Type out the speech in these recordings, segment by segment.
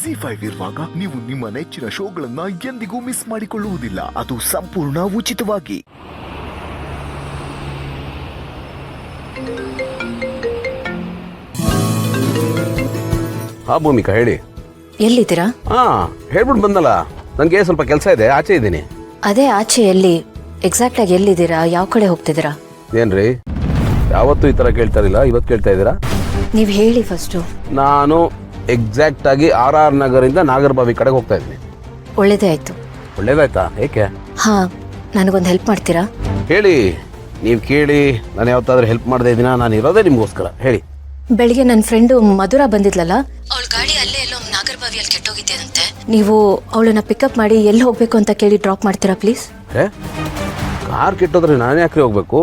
ZEE5 ಇರುವಾಗ ನೀವು ನಿಮ್ಮ ನೆಚ್ಚಿನ ಶೋಗಳನ್ನ ಎಂದಿಗೂ ಮಿಸ್ ಮಾಡಿಕೊಳ್ಳುವುದಿಲ್ಲ. ಅದು ಸಂಪೂರ್ಣ ಉಚಿತವಾಗಿ. ಹಾ ಭೂಮಿಕಾ, ಹೇಳಿ. ಎಲ್ಲಿದ್ದೀರಾ? ಹೇಳ್ಬಿಟ್ಟು ಬಂದಲ್ಲ, ನಂಗೆ ಸ್ವಲ್ಪ ಕೆಲಸ ಇದೆ, ಆಚೆ ಇದ್ದೀನಿ. ಅದೇ ಆಚೆ ಎಲ್ಲಿ? ಎಕ್ಸಾಕ್ಟ್ ಆಗಿ ಎಲ್ಲಿದ್ದೀರಾ? ಯಾವ ಕಡೆ ಹೋಗ್ತಿದ್ದೀರಾ? ಏನ್ರಿ ಯಾವತ್ತೂ ಈ ತರ ಕೇಳ್ತಾ ಇರಲಿಲ್ಲ, ಇವತ್ತು ಕೇಳ್ತಾ ಇದ್ದೀರಾ? ನೀವ್ ಹೇಳಿ ಫಸ್ಟು. ನಾನು ಎಕ್ಸಾಕ್ಟ್ ಆಗಿ RR ನಗರಿಂದ ನಾಗರಬಾವಿ ಕಡೆಗೆ ಹೋಗ್ತಾ ಇದ್ದೀನಿ. ಒಳ್ಳೇದೇ ಆಯ್ತು. ಒಳ್ಳೇದಾಯ್ತಾ? ಏಕೆ? ಹಾ, ನನಗೊಂದು ಹೆಲ್ಪ್ ಮಾಡ್ತೀರಾ? ಹೇಳಿ. ನೀವು ಕೇಳಿ, ನಾನು ಯಾವತ್ತಾದ್ರೂ ಹೆಲ್ಪ್ ಮಾಡದೇ ಇದ್ದೀನ? ನಾನು ಇರೋದೇ ನಿಮ್ಗೋಸ್ಕರ. ಹೇಳಿ. ಬೆಳಿಗ್ಗೆ ನನ್ನ ಫ್ರೆಂಡು ಮಧುರ ಬಂದಿದ್ಲಲ್ಲ, ಅವಳ ಗಾಡಿ ಅಲ್ಲೇ ಎಲ್ಲೋ ನಾಗರಬಾವಿಯಲ್ಲಿ ಕೆಟ್ಟೋಗಿದ್ದೇನಂತೆ. ನೀವು ಅವಳನ್ನ ಪಿಕಪ್ ಮಾಡಿ ಎಲ್ಲಿ ಹೋಗ್ಬೇಕು ಅಂತ ಕೇಳಿ ಡ್ರಾಪ್ ಮಾಡ್ತೀರಾ ಪ್ಲೀಸ್? ಕಾರ್ ಕೆಟ್ಟೋದ್ರೆ ನಾನು ಯಾಕ್ರಿ ಹೋಗ್ಬೇಕು?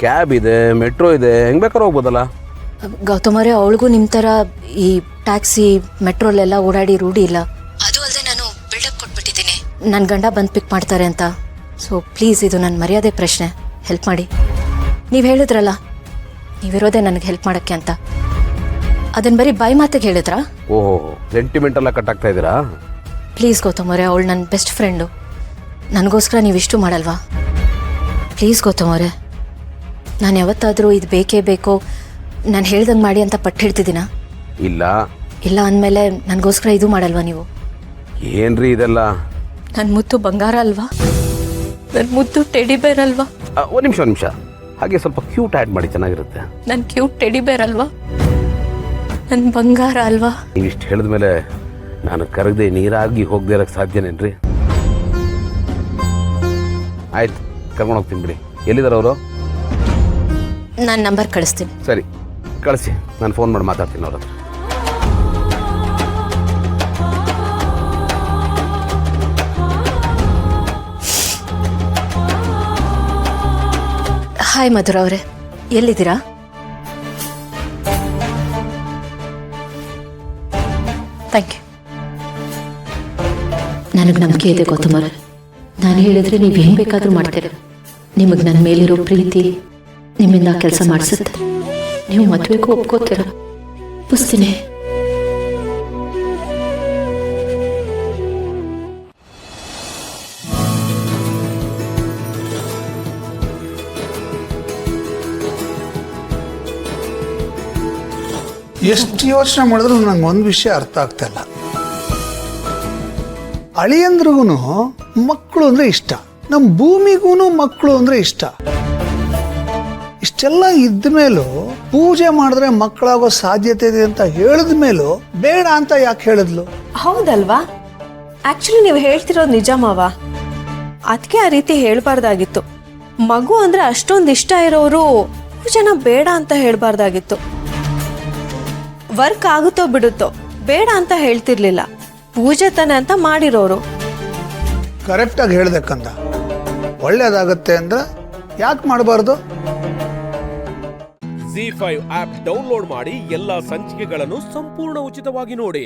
ಕ್ಯಾಬ್ ಇದೆ, ಮೆಟ್ರೋ ಇದೆ, ಹೆಂಗ್ ಬೇಕಾದ್ರೂ ಹೋಗ್ಬೋದಲ್ಲ. ಗೌತಮ್ ಅವರೇ, ಅವಳಿಗೂ ನಿಮ್ಮ ಥರ ಈ ಟ್ಯಾಕ್ಸಿ ಮೆಟ್ರೋಲೆಲ್ಲ ಓಡಾಡಿ ರೂಢಿ ಇಲ್ಲ. ಅದು ಅಲ್ಲದೆ ನಾನು ಬಿಲ್ಡಪ್ ಕೊಟ್ಬಿಟ್ಟಿದ್ದೀನಿ ನನ್ನ ಗಂಡ ಬಂದು ಪಿಕ್ ಮಾಡ್ತಾರೆ ಅಂತ. ಸೊ ಪ್ಲೀಸ್, ಇದು ನನ್ನ ಮರ್ಯಾದೆ ಪ್ರಶ್ನೆ, ಹೆಲ್ಪ್ ಮಾಡಿ. ನೀವು ಹೇಳಿದ್ರಲ್ಲ ನೀವಿರೋದೇ ನನಗೆ ಹೆಲ್ಪ್ ಮಾಡೋಕ್ಕೆ ಅಂತ, ಅದನ್ನು ಬರೀ ಬಾಯಿ ಮಾತಿಗೆ ಹೇಳಿದ್ರಾ? ಓಹೋ, ಸೆಂಟಿಮೆಂಟ್ ಎಲ್ಲ ಕಟ್ ಆಗ್ತಾ ಇದ್ದೀರಾ? ಪ್ಲೀಸ್ ಗೌತಮ್ ಅವರೇ, ಅವಳು ನನ್ನ ಬೆಸ್ಟ್ ಫ್ರೆಂಡು, ನನಗೋಸ್ಕರ ನೀವು ಇಷ್ಟು ಮಾಡಲ್ವಾ? ಪ್ಲೀಸ್ ಗೌತಮ್ ಅವರೇ, ನಾನು ಯಾವತ್ತಾದರೂ ಇದು ಬೇಕೇ ಬೇಕು, ನಾನು ಹೇಳ್ದಂಗೆ ಮಾಡಿ ಅಂತ ಪಟ್ಟು ಹೇಳ್ತಿದ್ದೀನಾ? ಇಲ್ಲ. ಇಲ್ಲ ಅಂದಮೇಲೆ ನನಗೋಸ್ಕರ ಇದು ಮಾಡಲ್ವಾ ನೀವು? ಏನ್ರಿ ಇದೆಲ್ಲ? ನನ್ನ ಮುದ್ದು ಬಂಗಾರ ಅಲ್ವಾ? ನನ್ನ ಮುದ್ದು ಟೆಡಿ ಬೇರ್ ಅಲ್ವಾ? ಒಂದು ನಿಮಿಷ, ಹಾಗೆ ಸ್ವಲ್ಪ ಕ್ಯೂಟ್ ಆ್ಯಡ್ ಮಾಡಿ, ಚೆನ್ನಾಗಿರುತ್ತೆ. ನನ್ನ ಕ್ಯೂಟ್ ಟೆಡಿ ಬೇರ್ ಅಲ್ವಾ? ನನ್ನ ಬಂಗಾರ ಅಲ್ವಾ? ನೀವಿಷ್ಟು ಹೇಳಿದ್ಮೇಲೆ ನಾನು ಕರಗದೆ ನೀರಾಗಿ ಹೋಗದೆ ಇರೋಕ್ಕೆ ಸಾಧ್ಯನೇನ್ರಿ? ಆಯ್ತು, ಕರ್ಕೊಂಡು ಹೋಗ್ತೀನಿ ಬಿಡಿ. ಎಲ್ಲಿದ್ದಾರೆ ಅವರು? ನಾನು ನಂಬರ್ ಕಳಿಸ್ತೀನಿ. ಸರಿ, ಕಳಿಸಿ, ನಾನು ಫೋನ್ ಮಾಡಿ ಮಾತಾಡ್ತೀನಿ ಅವ್ರ ಹತ್ರ. ಹಾಯ್ ಮಧುರ ಅವರೇ, ಎಲ್ಲಿದ್ದೀರಾ? Thank you. ನನಗೆ ನಂಬಿಕೆ ಇದೆ ಗೌತಮ್ ಅವರೇ, ನಾನು ಹೇಳಿದ್ರೆ ನೀವು ಏನು ಬೇಕಾದರೂ ಮಾಡ್ತೀರ. ನಿಮಗೆ ನನ್ನ ಮೇಲಿರೋ ಪ್ರೀತಿ ನಿಮ್ಮಿಂದ ಕೆಲಸ ಮಾಡಿಸುತ್ತೆ. ನೀವು ಮದುವೆಗೂ ಒಪ್ಕೋತೀರ, ಪುಸ್ತೀನಿ. ಎಷ್ಟು ಯೋಚನೆ ಮಾಡಿದ್ರು ನಂಗೆ ಒಂದು ವಿಷಯ ಅರ್ಥ ಆಗ್ತಾ ಇಲ್ಲ. ಅಳಿಯಂದ್ರಿಗೂ ಮಕ್ಕಳು ಅಂದರೆ ಇಷ್ಟ, ನಮ್ಮ ಭೂಮಿಗೂ ಮಕ್ಕಳು ಅಂದರೆ ಇಷ್ಟ. ಇಷ್ಟೆಲ್ಲ ಇದ್ದ ಮೇಲೂ ಪೂಜೆ ಮಾಡಿದ್ರೆ ಮಕ್ಕಳಾಗೋ ಸಾಧ್ಯತೆ ಇದೆ ಅಂತ ಹೇಳಿದ ಮೇಲೂ ಬೇಡ ಅಂತ ಯಾಕೆ ಹೇಳಿದ್ಲು? ಹೌದಲ್ವಾ? ಆಕ್ಚುಲಿ ನೀವು ಹೇಳ್ತಿರೋದು ನಿಜ ಮಾವ. ಅದಕ್ಕೆ ಆ ರೀತಿ ಹೇಳ್ಬಾರ್ದಾಗಿತ್ತು. ಮಗು ಅಂದ್ರೆ ಅಷ್ಟೊಂದು ಇಷ್ಟ ಇರೋರು ಪೂಜೆನ ಬೇಡ ಅಂತ ಹೇಳ್ಬಾರ್ದಾಗಿತ್ತು. ವರ್ಕ್ ಆಗುತ್ತೋ ಬಿಡುತ್ತೋ ಬೇಡ ಅಂತ ಹೇಳ್ತಿರ್ಲಿಲ್ಲ, ಪೂಜೆ ತಾನೆ ಅಂತ ಮಾಡಿರೋರು. ಕರೆಕ್ಟಾಗಿ ಹೇಳ್ದಕ್ಕಂದ, ಒಳ್ಳೇದಾಗತ್ತೆ ಅಂದ್ರೆ ಯಾಕೆ ಮಾಡಬಾರ್ದು? ZEE5 ಆಪ್ ಡೌನ್ಲೋಡ್ ಮಾಡಿ ಎಲ್ಲಾ ಸಂಚಿಕೆಗಳನ್ನು ಸಂಪೂರ್ಣ ಉಚಿತವಾಗಿ ನೋಡಿ.